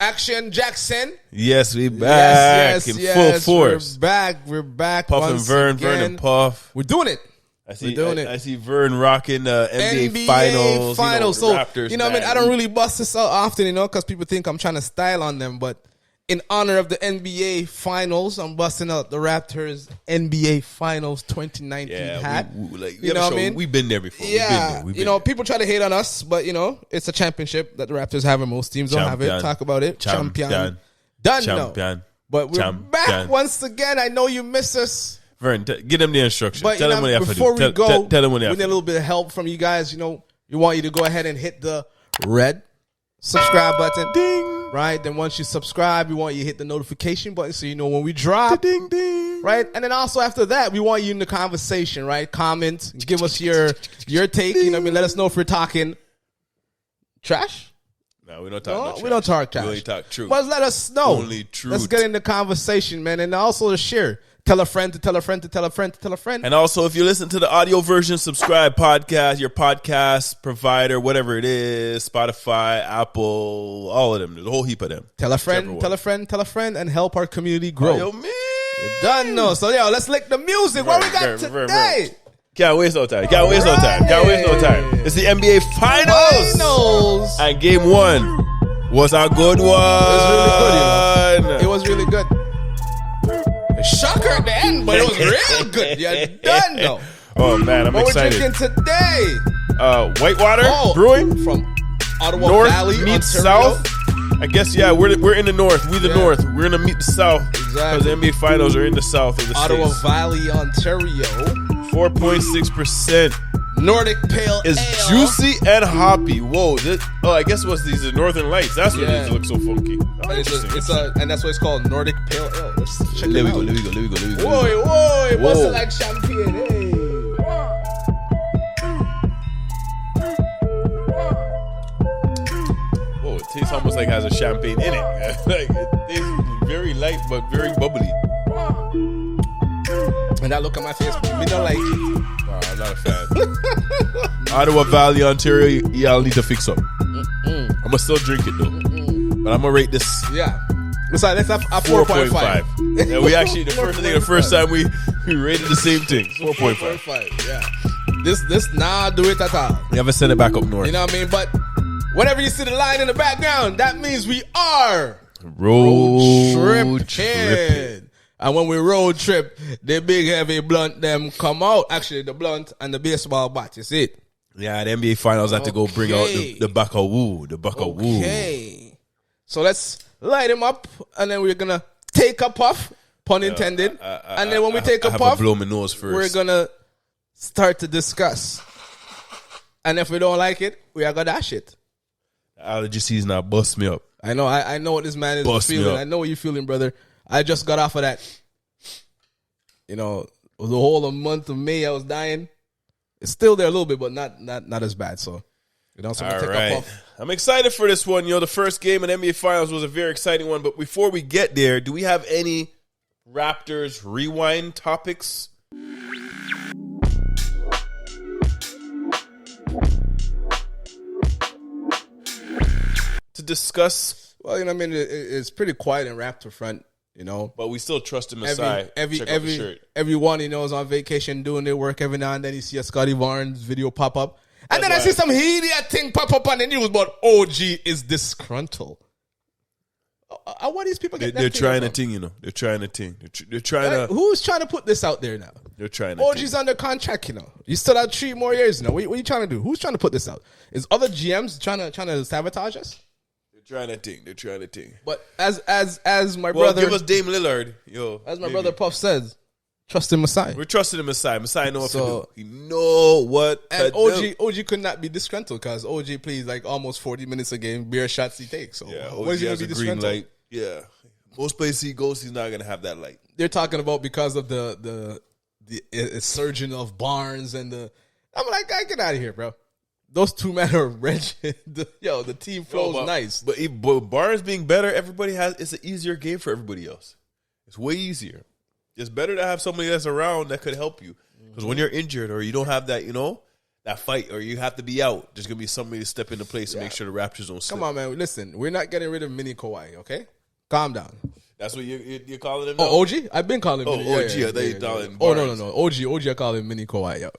Action Jackson. Yes, we back in full force. We're back. Puff and Vern, Vern and Puff. We're doing it. I see Vern rocking NBA Finals. So, Raptors, what I mean? I don't really bust this out often, because people think I'm trying to style on them. But in honor of the NBA Finals, I'm busting out the Raptors NBA Finals 2019 hat. We've been there before. Yeah. People try to hate on us, but, it's a championship that the Raptors have and most teams don't have it. Talk about it. Champion. Done. No. But we're back once again. I know you miss us. Vern, give them the instructions. But, tell them what they have to do. Before we go, tell them what they have we need a little bit of help from you guys. We want you to go ahead and hit the red subscribe button. Ding. Right? Then once you subscribe, we want you to hit the notification button so you know when we drop. Ding, ding. Right? And then also after that, we want you in the conversation, right? Comment. Give us your take. Let us know if we're talking trash. No, we don't talk trash. We don't talk trash. We only talk truth. But let us know. Only truth. Let's get in the conversation, man. And also to share. Tell a friend to tell a friend to tell a friend to tell a friend. And also, if you listen to the audio version, subscribe podcast, your podcast provider, whatever it is, Spotify, Apple, all of them. There's a whole heap of them. Tell a friend, tell a friend, tell a friend, and help our community grow. Yo, man. You're done, no. So, let's lick the music. What we got today? Can't waste no time. Can't waste no time. It's the NBA Finals. And game one was a good one. It was really good. Shocker at the end, but it was real good. You're done, though. Oh, man, I'm excited. What we're drinking today? Whitewater Brewing. From Ottawa North Valley, meets Ontario. South. I guess, we're in the North. We the North. We're going to meet the South. Exactly. Because the NBA Finals are in the South of the Ottawa States. Valley, Ontario. 4.6%. Nordic Pale It's Ale. juicy and hoppy. Whoa. I guess these are Northern Lights. That's what these look so funky. And that's what it's called, Nordic Pale Ale. Let's check it out. Let me go. Whoa. What's it like champagne? Hey. Whoa, it tastes almost like it has a champagne in it. It tastes very light but very bubbly. And that look at my face, me don't like it. No, I'm not a fan. Ottawa Valley, Ontario, y'all need to fix up. I'm going to still drink it, though. But I'm going to rate this. Yeah. Let's have a 4.5. Yeah, we actually, the first time we rated the same thing. 4.5. Yeah. This not do it at all. We haven't sent it back up north. You know what I mean? But whenever you see the line in the background, that means we are road tripping. And when we road trip, the big heavy blunt them come out. Actually, the blunt and the baseball bat, you see it? Yeah, the NBA Finals have to go bring out the Buckaroo. The Buckaroo. Okay. So let's light him up, and then we're going to take a puff, pun intended. And then when we take a puff, I have to blow my nose first. We're going to start to discuss. And if we don't like it, we are going to dash it. Allergy season now bust me up. I know what this man is feeling. I know what you're feeling, brother. I just got off of that. The whole month of May I was dying. It's still there a little bit, but not as bad. So, so take a puff. I'm excited for this one. The first game in NBA Finals was a very exciting one. But before we get there, do we have any Raptors rewind topics? To discuss? Well, it's pretty quiet in Raptor front. But we still trust him aside. Everyone is on vacation doing their work. Every now and then you see a Scotty Barnes video pop up. And then I see some idiot thing pop up on the news about OG is disgruntled. What these people get? They're trying a thing, They're trying a thing. They're trying to. Who's trying to put this out there now? They're trying. OG's under contract, You still have 3 more years, What are you trying to do? Who's trying to put this out? Is other GMs trying to sabotage us? They're trying to think. But as my brother, give us Dame Lillard, As my brother Puff says, trust in Messiah. We're trusting in Messiah. Messiah know what to do. He know what to do. OG could not be disgruntled because OG plays like almost 40 minutes a game, bare shots he takes. So what is he going to be disgruntled? Light. Yeah. Most places he goes, he's not going to have that light. They're talking about because of the surgeon of Barnes and I'm like, get out of here, bro. Those two men are wretched. The team flows nice. But Barnes being better, it's an easier game for everybody else. It's way easier. It's better to have somebody that's around that could help you. Because when you're injured or you don't have that, that fight, or you have to be out. There's gonna be somebody to step into place to make sure the Raptors don't slip. Come on, man. Listen, we're not getting rid of Mini Kawhi, okay? Calm down. That's what you're calling him now? Oh, OG? I've been calling him OG. I thought you calling him Barnes. No. OG, I call him Mini Kawhi, yo.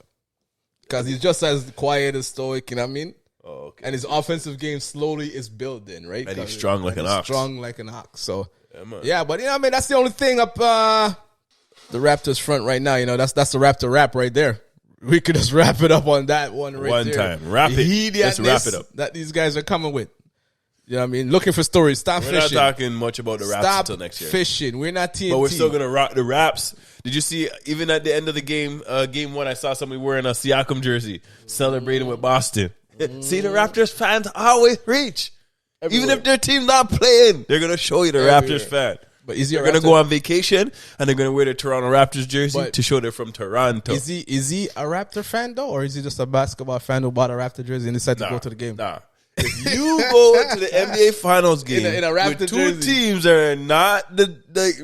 Because he's just as quiet and stoic, you know what I mean? Oh, okay. And his offensive game slowly is building, right? And he's strong like an ox. So, but you know what I mean? That's the only thing up the Raptors front right now. You know, that's the Raptor rap right there. We could just wrap it up on that one there. One time. Wrap it. Let's wrap it up. That these guys are coming with. You know what I mean? Looking for stories. Stop fishing. We're not talking much about the Raps until next year. Fishing. We're not TNT. But we're still going to rock the Raps. Did you see, even at the end of the game, game one, I saw somebody wearing a Siakam jersey celebrating with Boston. See, the Raptors fans always reach. Everywhere. Even if their team's not playing, they're going to show you the Raptors fan. But is he they're going to go on vacation, and they're going to wear their Toronto Raptors jersey to show they're from Toronto. Is he a Raptor fan, though? Or is he just a basketball fan who bought a Raptor jersey and decided to go to the game? Nah. If you go to the NBA Finals game in a Raptor with two jersey. teams that are not the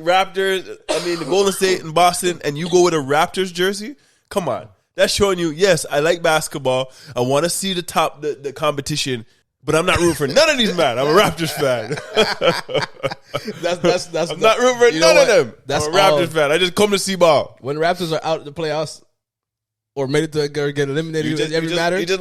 Raptors, the Golden State and Boston, and you go with a Raptors jersey, come on. That's showing you, yes, I like basketball. I want to see the competition, but I'm not rooting for none of these men. I'm a Raptors fan. I'm not rooting for none of them. I'm a Raptors fan. I just come to see ball. When Raptors are out of the playoffs, or made it to get eliminated, you just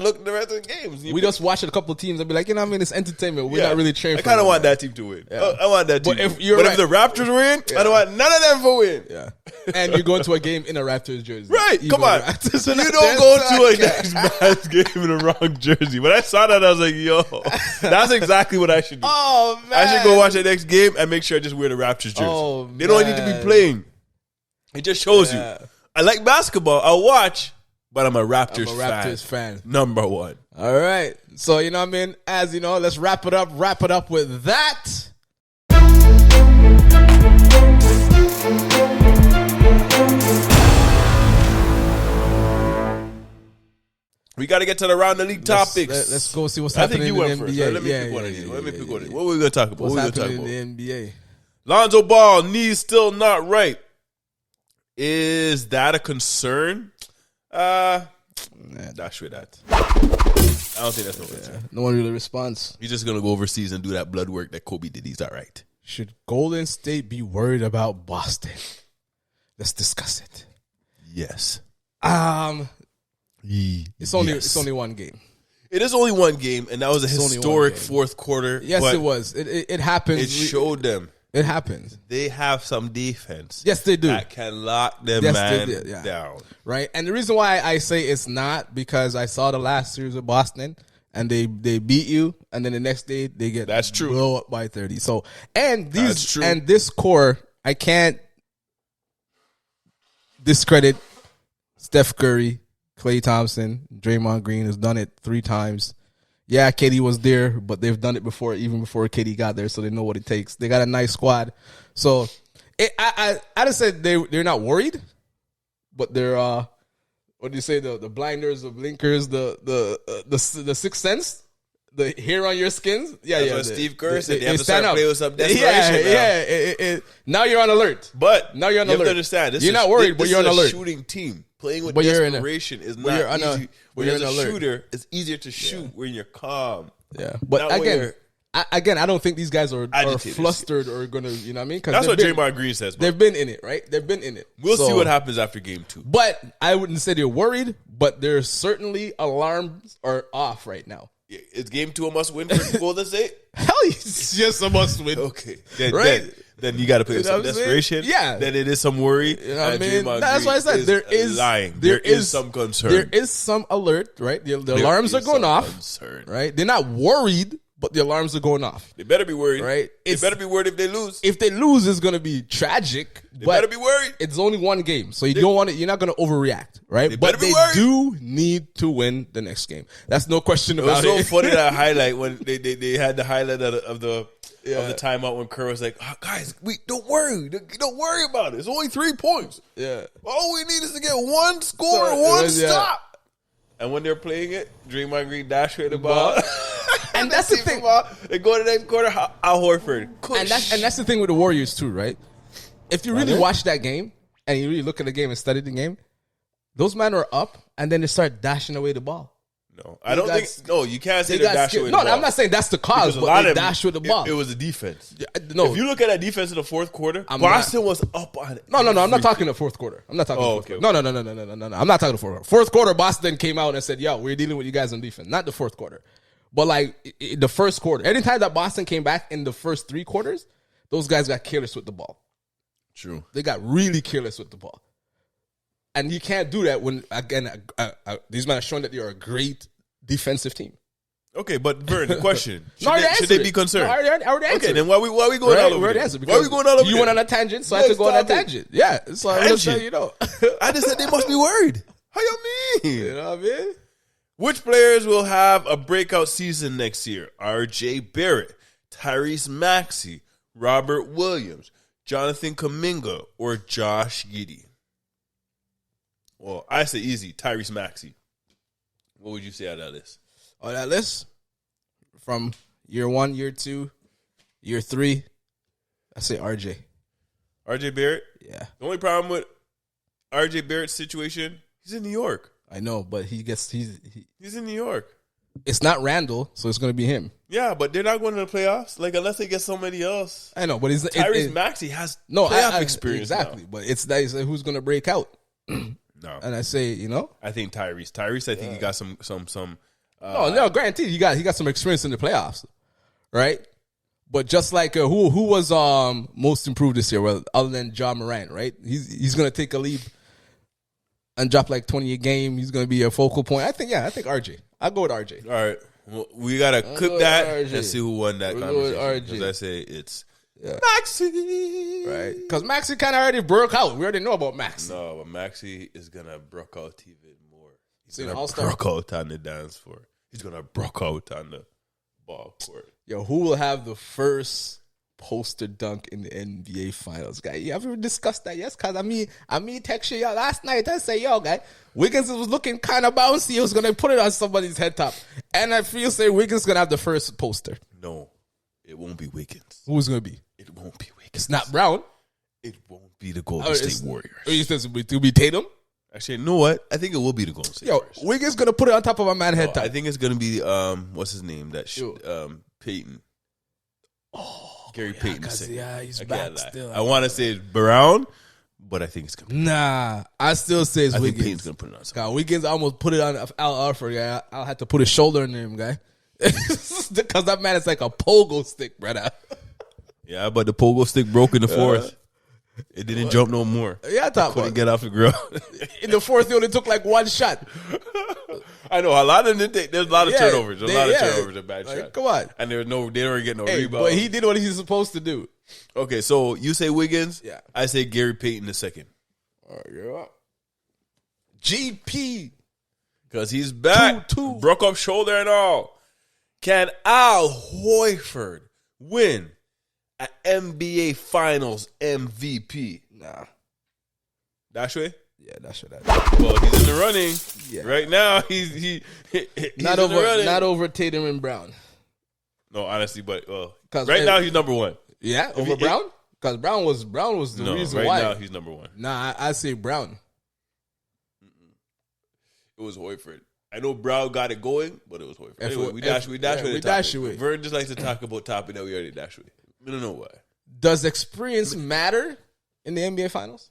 look at the rest of the games. We just watch a couple of teams and be like, you know what I mean? It's entertainment. We're not really cheering for I kind of want that team to win. Yeah. I want that team. But if the Raptors win, I don't want none of them to win. Yeah. And you're going to a game in a Raptors jersey. Right. Come on. You don't go to a next man's game in a wrong jersey. When I saw that, I was like, yo, that's exactly what I should do. Oh, man. I should go watch the next game and make sure I just wear the Raptors jersey. Oh, they don't need to be playing. It just shows you. I like basketball. I'll watch. But I'm a Raptors fan. Number one. All right. So, you know what I mean? As you know, let's wrap it up with that. We got to get to the round of league topics. Let's go see what's happening in the NBA. First. Right, let me pick one of these. Let me pick one of these. What are we going to talk about? What's happening in the NBA? Lonzo Ball, knees still not right. Is that a concern? Dash with that. I don't think that's no concern. No one really responds. He's just gonna go overseas and do that blood work that Kobe did. He's all right. Should Golden State be worried about Boston? Let's discuss it. Yes. It's only one game. It is only one game, and that was a historic fourth quarter. Yes, it was. It happened. It showed them. It happens. They have some defense. Yes, they do. That can lock them down. Right? And the reason why I say it's not, because I saw the last series with Boston, and they beat you, and then the next day they get blow up by 30. So, and this core, I can't discredit Steph Curry, Klay Thompson, Draymond Green has done it 3 times. Yeah, KD was there, but they've done it before, even before KD got there, so they know what it takes. They got a nice squad. So I just said they're not worried, but they're what do you say, the blinders, the blinkers, the sixth sense, the hair on your skins. That's what Steve Kerr said. They have to start playing with some desperation. Now you're on alert. But now you're on alert. You have to understand, you're not worried, but you're on alert. Shooting team. Playing with desperation is not easy. When you're a shooter, it's easier to shoot when you're calm. Yeah, but again, I don't think these guys are flustered or going to, you know what I mean? That's what Draymond Green says. They've been in it, right? They've been in it. We'll see what happens after game 2. But I wouldn't say they're worried, but there's certainly alarms are off right now. Is game 2 a must win for Golden State? Hell, it's just a must win. Okay, then you got to play with some desperation. Yeah, then it is some worry. You know what I mean? That's why I said there is lying. There is some concern. There is some alert. Right, the alarms are going off. Concern. Right, they're not worried, but the alarms are going off. They better be worried. Right, they better be worried if they lose. If they lose, it's going to be tragic. They better be worried. It's only one game, so you don't want it. You're not going to overreact, right? But they do need to win the next game. That's no question about it. It was so funny that highlight when they had the highlight of the timeout when Kerr was like, guys, don't worry about it. It's only 3 points. Yeah, all we need is to get one score, one stop. And when they're playing it, Draymond Green dash with the ball. And that's the thing. They go to the next quarter, Al Horford. And that's the thing with the Warriors too, right? If you really watch that game and you really look at the game and study the game, Those men are up, and then they start dashing away the ball. No, I don't think. No, you can't say they're dashing away the ball. No, I'm not saying that's the cause, but they dash with the ball. It was the defense. No, if you look at that defense in the fourth quarter, Boston was up on it. No, I'm not talking the fourth quarter. I'm not talking. Okay. No. I'm not talking the fourth quarter. Fourth quarter, Boston came out and said, "Yo, we're dealing with you guys on defense." Not the fourth quarter, but like the first quarter. Anytime that Boston came back in the first 3 quarters, those guys got careless with the ball. True, they got really careless with the ball, and you can't do that when again these men are showing that they are a great defensive team. Okay, but Vern, the question: should they be concerned? No, I already answered. Okay, then why we going all over there? Why are we going all over there? You went on a tangent, so I had to go on a tangent. Yeah, so I'm just saying, I just said they must be worried. How you mean? You know what I mean? Which players will have a breakout season next year? RJ Barrett, Tyrese Maxey, Robert Williams, Jonathan Kuminga, or Josh Giddey? Well, I say easy, Tyrese Maxey. What would you say out of that list? On that list, from year 1, year 2, year 3, I say RJ. RJ Barrett? Yeah. The only problem with RJ Barrett's situation, he's in New York. I know, but he's in New York. It's not Randall, so it's going to be him. Yeah, but they're not going to the playoffs. Like, unless they get somebody else. I know, but Tyrese Maxey has playoff experience. Exactly, now. But it's who's going to break out. No, and I say, I think Tyrese. Tyrese, I think he got some. No, guaranteed he got some experience in the playoffs, right? But just like who was most improved this year, well, other than Ja Morant, right? He's going to take a leap and drop like 20 a game. He's going to be a focal point. I think RJ. I'll go with RJ. All right, well, we gotta clip that and see who won that conversation. Because I say it's. Yeah. Maxey. Right. Because Maxey kind of already broke out. We already know about Maxey. No, but Maxey is going to broke out even more. He's going to broke out on the dance floor. He's going to broke out on the ball court. Yo, who will have the first poster dunk in the NBA Finals, guy? You ever discussed that? Yes, because I mean, text you last night. I say, yo, guy, Wiggins was looking kind of bouncy. He was going to put it on somebody's head top. And I feel Wiggins going to have the first poster. No, it won't be Wiggins. Who's going to be? It won't be Wiggins. It's not Brown. It won't be the Golden State Warriors. It will be Tatum? Actually, you know what? I think it will be the Golden State Warriors. Wiggins going to put it on top of a man head top. I think it's going to be, what's his name? Peyton. Oh, Gary Payton. Yeah, he's back still. I want to say it's Brown, but I think it's going to be. Nah, I still say it's Wiggins. I think Payton's going to put it on something. Wiggins almost put it on Al Horford, guy. I'll have to put his shoulder on him, guy. Because that man is like a pogo stick, brother. Yeah, but the pogo stick broke in the fourth. It didn't jump no more. Yeah, I thought couldn't get off the ground. In the fourth, they only took like one shot. I know a lot of them. There's a lot of turnovers. There's a lot of turnovers and bad shots. Come on, and they don't get no rebound. But he did what he's supposed to do. Okay, so you say Wiggins. Yeah, I say Gary Payton the second. Yeah. GP, because he's back. Broke up shoulder and all. Can Al Horford win an NBA Finals MVP? Nah. That way? Yeah, that's what. Well, he's in the running. Yeah. Right now, he's not over Tatum and Brown. No, honestly, but right now he's number one. Yeah, over Brown? Because Brown was the reason why. Right now he's number one. Nah, I say Brown. It was Horford. I know Brown got it going, but it was Horford. Anyway, we dash away. Vern just likes to talk about topic that we already dash away. We don't know why. Does experience matter in the NBA Finals?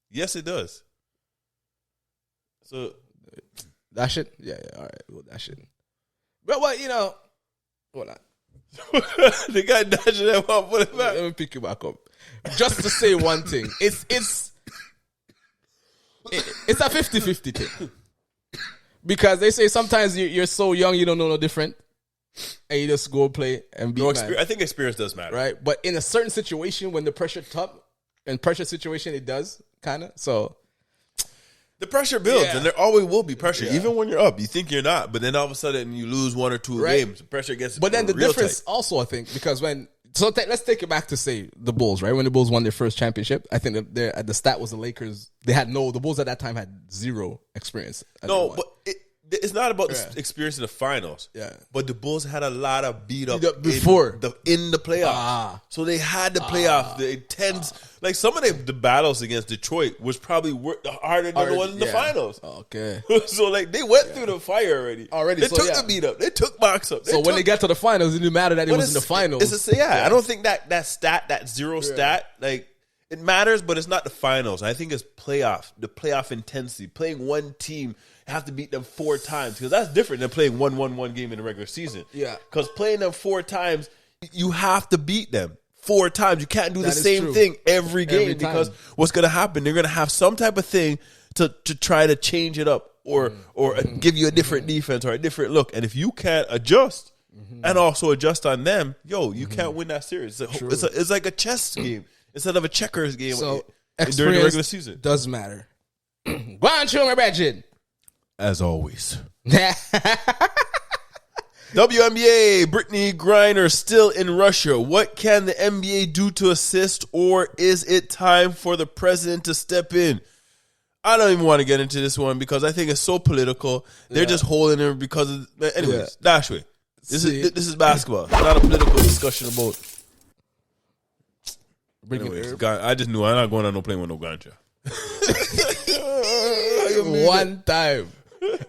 Yes, it does. So that shit? Yeah, all right. Well, that shit. But what, hold on. The guy dashing that one, put it back. Let me pick you back up. Just to say one thing. It's a 50-50 thing. Because they say sometimes you're so young you don't know no different. And you just go play and be I think experience does matter. Right? But in a certain situation when the pressure situation it does kind of. So the pressure builds and there always will be pressure. Yeah. Even when you're up, you think you're not, but then all of a sudden you lose 1 or 2 games, the pressure gets But then the real difference tight. Also I think because let's take it back to say the Bulls, right? When the Bulls won their first championship, I think that the stat was the Lakers. The Bulls at that time had 0 experience. No, but it's not about the experience in the finals. Yeah. But the Bulls had a lot of beat up before in the playoffs. So they had the playoffs, the intense. Like some of the battles against Detroit was probably harder than the ones in the finals. Okay. So like they went through the fire already. They took the beat up. They took box up. When they got to the finals, it didn't matter that it was in the finals. I don't think that stat, that zero stat, like it matters, but it's not the finals. I think it's the playoff intensity. Playing one team, you have to beat them 4 times because that's different than playing 1-1-1 game in the regular season. Yeah, because playing them 4 times, you have to beat them 4 times. You can't do the same thing every game because what's going to happen? They're going to have some type of thing to try to change it up or give you a different defense or a different look. And if you can't adjust and also adjust on them, you can't win that series. It's like a chess game instead of a checkers game during the regular season. Does matter. Go on, show me, Bridget. As always. WNBA, Brittany Griner still in Russia. What can the NBA do to assist, or is it time for the president to step in? I don't even want to get into this one because I think it's so political. They're just holding her because of... Anyways, Dashway. This is basketball. It's not a political discussion about... Anyways, I just knew I'm not going on no plane with no ganja. One time.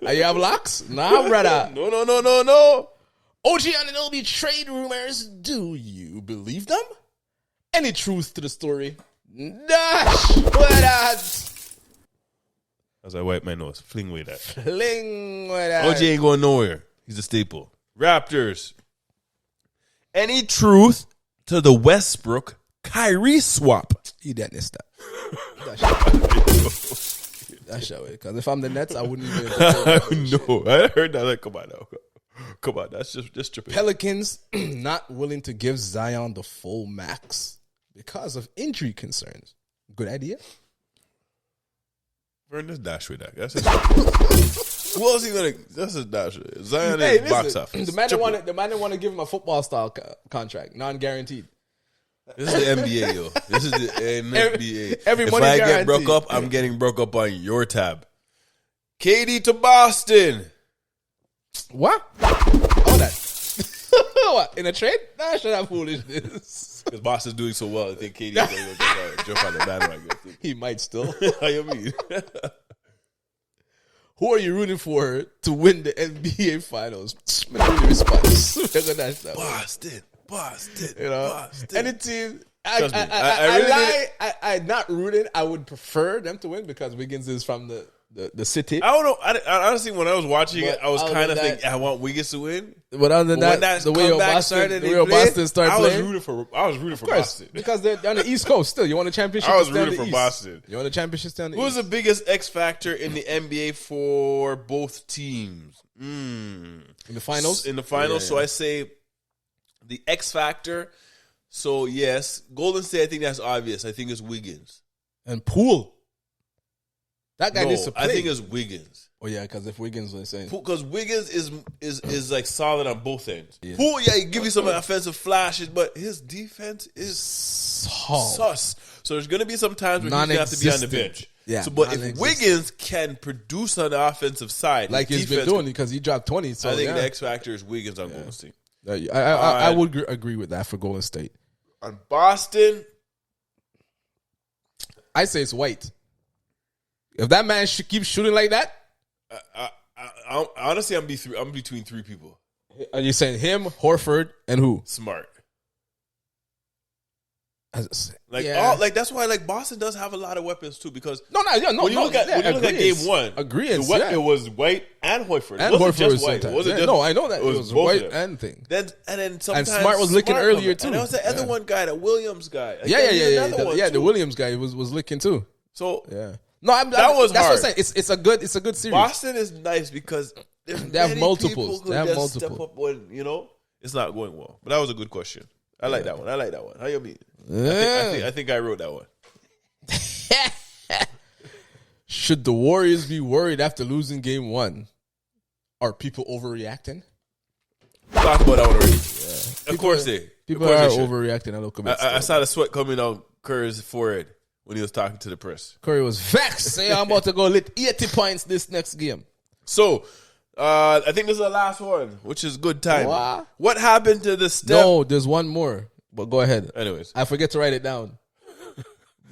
Are you have locks? Nah, brother. No. OG Anunoby trade rumors. Do you believe them? Any truth to the story? Dash. What that? As I wipe my nose, fling with that. Fling with that. OG ain't going nowhere. He's a staple. Raptors. Any truth to the Westbrook Kyrie swap? He didn't stop. That's how it. Because if I'm the Nets, I wouldn't even. No, I heard that. Like, come on now. Come on. That's just tripping. Pelicans not willing to give Zion the full max because of injury concerns. Good idea. Vern, just dash with that. That's who else he gonna? That's a dash. Zion is box office. The man didn't want to give him a football style contract, non-guaranteed. This is the NBA, yo. This is the NBA. Every if money I guaranteed. get broke up, I'm getting broke up on your tab. KD to Boston. What? All that. What? In a trade? Nah, shut up, foolishness. Because Boston's doing so well, I think KD is going to jump on the bandwagon. He might still. How you mean? Who are you rooting for to win the NBA Finals? Really response. Boston. You know, Boston. any team. I'm not rooting. I would prefer them to win because Wiggins is from the city. I don't know. I honestly, when I was watching it, I was kind of thinking I want Wiggins to win. But other than that, the way Boston started playing, I was rooting for Boston because they're on the East Coast still. You want a championship? I was rooting for Boston. You want a championship down the Who's East? the biggest X factor in the NBA for both teams? In the finals. Yeah. So I say the X factor. So yes, Golden State. I think that's obvious. I think it's Wiggins and Poole. That guy needs to play. I think it's Wiggins. Oh yeah, because if Wiggins was saying, because Wiggins is like solid on both ends. Yeah. Poole, he give you some offensive flashes, but his defense is sus. So there's gonna be some times where he's gonna have to be on the bench. Yeah. So, but if Wiggins can produce on the offensive side, like he's been doing, because he dropped 20. So I think the X factor is Wiggins on Golden State. I would agree with that for Golden State. On Boston, I say it's White. If that man keeps shooting like that, honestly, I'm between 3 people. Are you saying him, Horford, and who? Smart. Like that's why Boston does have a lot of weapons too, because when you look at game 1, it was White and Horford. And it wasn't Horford just White. It wasn't just, I know that it was White and thing. Then sometimes Smart was licking earlier too. And there was the other one guy, the Williams guy. The Williams guy was licking too. So no, that's hard. What I'm saying. It's a good series. Boston is nice because they have multiples. They have multiple. Step up when it's not going well. But that was a good question. I like that one. How you mean? I think I wrote that one. Should the Warriors be worried after losing game 1? Are people overreacting? Talked about that one already. Yeah. Of course they. People are overreacting. I saw the sweat coming on Curry's forehead when he was talking to the press. Curry was vexed. Say, I'm about to go lit 80 points this next game. So, I think this is the last one, which is good time. What? What happened to the Steph? No, there's one more. But go ahead. Anyways, I forget to write it down.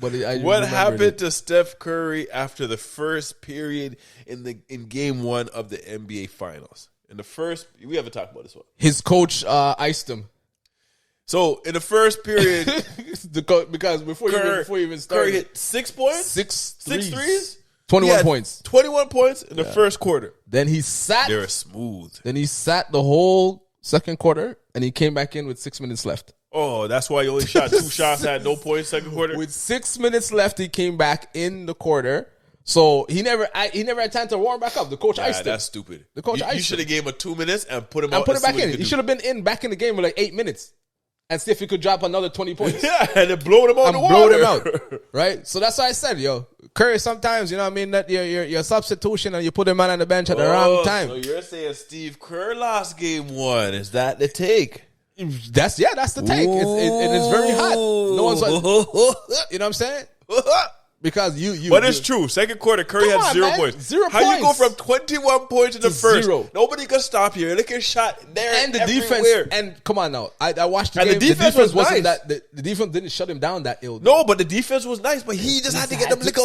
But what happened to Steph Curry after the first period in Game 1 of the NBA Finals? In the first, we haven't talked about this one. His coach iced him. So in the first period, because before you even started, Curry hit 6 points, six threes, 21 points, 21 points in the first quarter. Then he sat. They're smooth. Then he sat the whole second quarter, and he came back in with 6 minutes left. Oh, that's why he only shot 2 shots at no points second quarter. With 6 minutes left, he came back in the quarter. So he never had time to warm back up. The coach iced him. That's stupid. The coach iced him. You should have gave him 2 minutes and put him and out. Put it back in. He should have been back in the game with like 8 minutes. And see if he could drop another 20 points. Yeah, and then blow him out the water. Blow him out. Right? So that's why I said, Curry, sometimes, you know what I mean, that your substitution and you put a man on the bench at the wrong time. So you're saying Steve Kerr lost Game 1. Is that the take? That's the take. It's very hot. No one's like, you know what I'm saying? Because But it's true. Second quarter, Curry had 0 points. 0 points. How you go from 21 points in the first? 0. Nobody could stop you. Look at shot there and the everywhere. defense. And come on now, I watched the game. The defense was wasn't nice. that. The defense didn't shut him down that ill. No, but the defense was nice. But he just had to get them that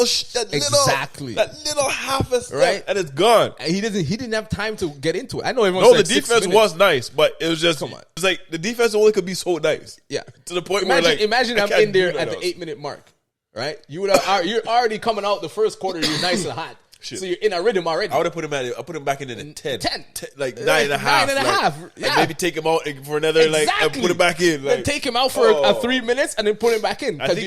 little half a step, right? And it's gone. And he didn't have time to get into it. I know everyone. No, the defense was nice, but it was just. Come on. It's like the defense only could be so nice. Yeah, to the point imagine I'm in there at the 8 minute mark. Right, you're already coming out the first quarter. You're nice and hot, so you're in a rhythm already. I would have put him back in at a 10, like 9.5, 9.5. Yeah. And maybe take him out for another and put him back in. Then take him out for 3 minutes and then put him back in because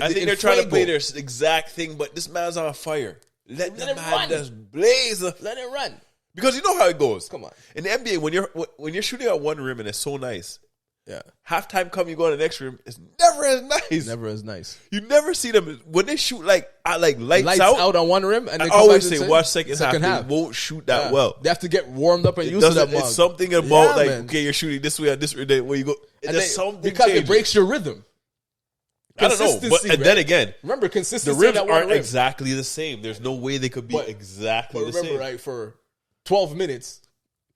I think they're trying to play their exact thing, but this man's on fire. Let the man just blaze. Let it run because you know how it goes. Come on, in the NBA when you're shooting at one rim and it's so nice. Yeah. Halftime come, you go in the next room. It's never as nice. Never as nice. You never see them when they shoot lights out on one rim. And I always say watch second half. They won't shoot that well. They have to get warmed up and used to that. It's something about okay, you're shooting this way and this way. Where you go, because it breaks your rhythm. I don't know, but then again, remember consistency. The rims aren't exactly the same. There's no way they could be exactly the same. Remember, right? For 12 minutes,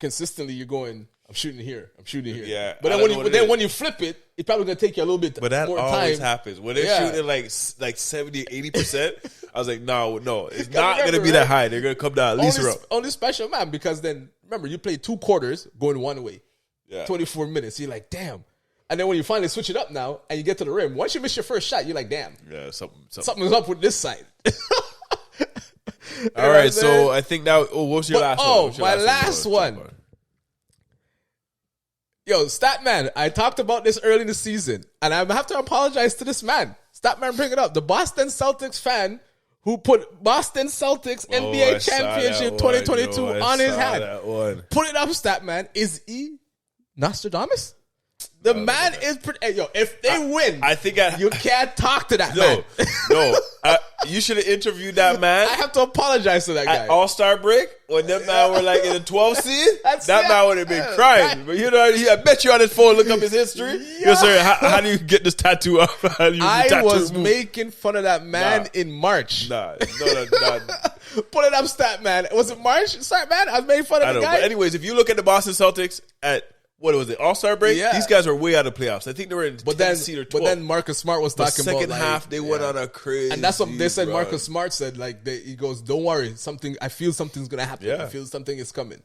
consistently, you're going. I'm shooting here. Yeah, but then when you flip it, it's probably gonna take you a little bit more time. But that always happens when they're shooting like 70, 80%. I was like, no, it's not gonna be that high. They're gonna come down at least around. Only special man because then remember you play 2 quarters going one way, 24 minutes. You're like, damn. And then when you finally switch it up now and you get to the rim, once you miss your first shot, you're like, damn. Yeah, something's up with this side. All right, so I think that. Oh, what's your last one? Oh, my last one. Yo, Statman, I talked about this early in the season, and I have to apologize to this man. Statman, bring it up. The Boston Celtics fan who put Boston Celtics NBA Championship 2022 on his hat. Put it up, Statman. Is he Nostradamus? The man is pretty. Hey, yo, if they win, I think you can't talk to that man. No, you should have interviewed that man. I have to apologize to that guy. At All-Star break, when that man were like in the 12th seed, that man would have been crying. But I bet you on his phone, look up his history. Yo, sir, how do you get this tattoo up? I was making fun of that man in March. No. Put it up, Statman. Was it March? Statman, I was making fun of the guy. But anyways, if you look at the Boston Celtics at what was it, All-Star break? Yeah. These guys are way out of playoffs. I think they were in 10th seed or 12th. But then Marcus Smart was talking about second half, they went on a crazy. And that's what they said. Run. Marcus Smart said, he goes, "Don't worry, I feel something's gonna happen. Yeah. I feel something is coming."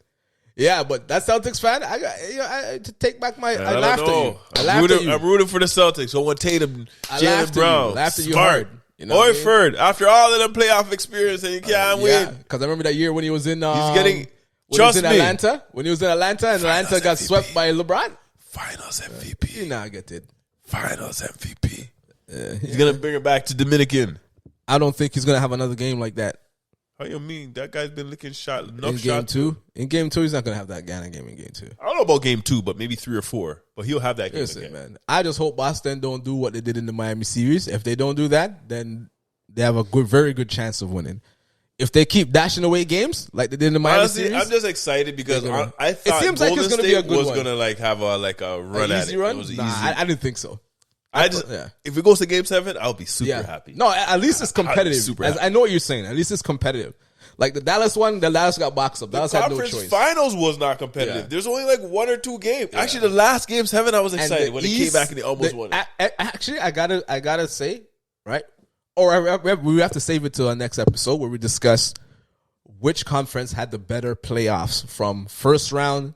Yeah, but that Celtics fan, I to take back my. I laughed at you. I'm rooting for the Celtics. Owen Tatum, Jaylen Brown, laughed at you Smart, hard. You know Horford. After all of the playoff experience, and you can't win. Because I remember that year when he was in. He's getting. Atlanta, when he was in Atlanta, and Atlanta got swept by LeBron. Finals MVP. He not get it. Finals MVP. He's gonna bring it back to Dominican. I don't think he's gonna have another game like that. How you mean? That guy's been licking shot enough in game two. In game 2, he's not gonna have that kind of game in game 2. I don't know about game 2, but maybe 3 or 4. But he'll have that game again. Man. I just hope Boston don't do what they did in the Miami series. If they don't do that, then they have a very good chance of winning. If they keep dashing away games like they did in the Miami series, I'm just excited because I thought it seems like it's going to be a good was one. Going to have a run at it. Run? It was easy. I didn't think so. If it goes to game 7, I'll be super happy. No, at least it's competitive. I know what you're saying. At least it's competitive. Like the Dallas one, the Dallas got boxed up. Dallas had no choice. The conference finals was not competitive. Yeah. There's only like 1 or 2 games. Yeah. Actually, the last game 7, I was excited when they came back and they almost won it. Actually, I gotta say, right? Or we have to save it to our next episode where we discuss which conference had the better playoffs from first round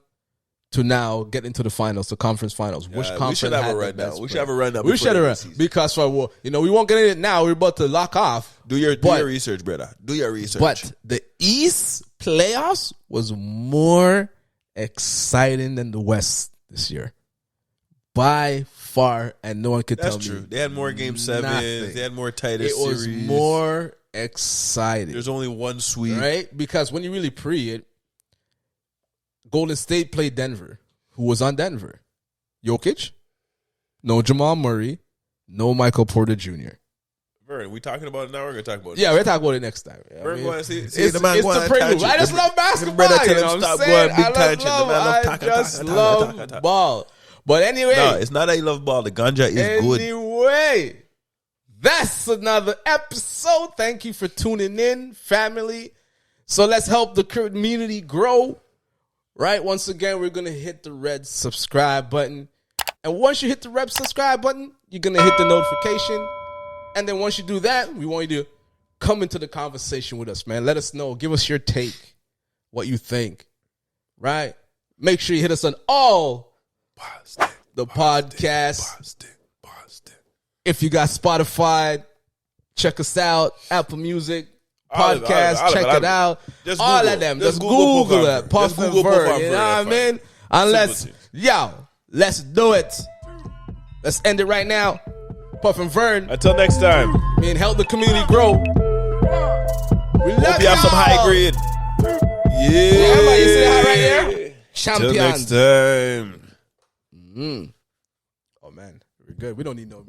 to now get into the finals, the conference finals. Which conference we should have had a the rundown. best We should play? have a rundown. We should have because we won't get in it now. We're about to lock off. Do your research, brother. Do your research. But the East playoffs was more exciting than the West this year. By far, and no one could tell me. That's true. They had more game 7s. Nothing. They had more tighter series. It was more exciting. There's only one sweep. Right? Because when you really pre it, Golden State played Denver. Who was on Denver? Jokic? No Jamal Murray. No Michael Porter Jr. Vern, we talking about it now? We're going to talk about it. Yeah, we'll talk about it next time. Vern, it's the man the prelude. I just love basketball. You know what I'm saying? I just love ball. But anyway. No, it's not that you love ball. The ganja is good. Anyway, that's another episode. Thank you for tuning in, family. So let's help the community grow. Right? Once again, we're going to hit the red subscribe button. And once you hit the red subscribe button, you're going to hit the notification. And then once you do that, we want you to come into the conversation with us, man. Let us know. Give us your take, what you think. Right? Make sure you hit us on all the podcasts. If you got Spotify, check us out. Apple Music, podcast, check it out. All of them. Just Google it. Puff and Vern. You know what I mean? Unless, let's do it. Let's end it right now. Puff and Vern. Until next time. Me and help the community grow. We love Hope you have some high grade. Yeah. Man, you see that right here? Champions. Till next time. Oh man, we're good. We don't need no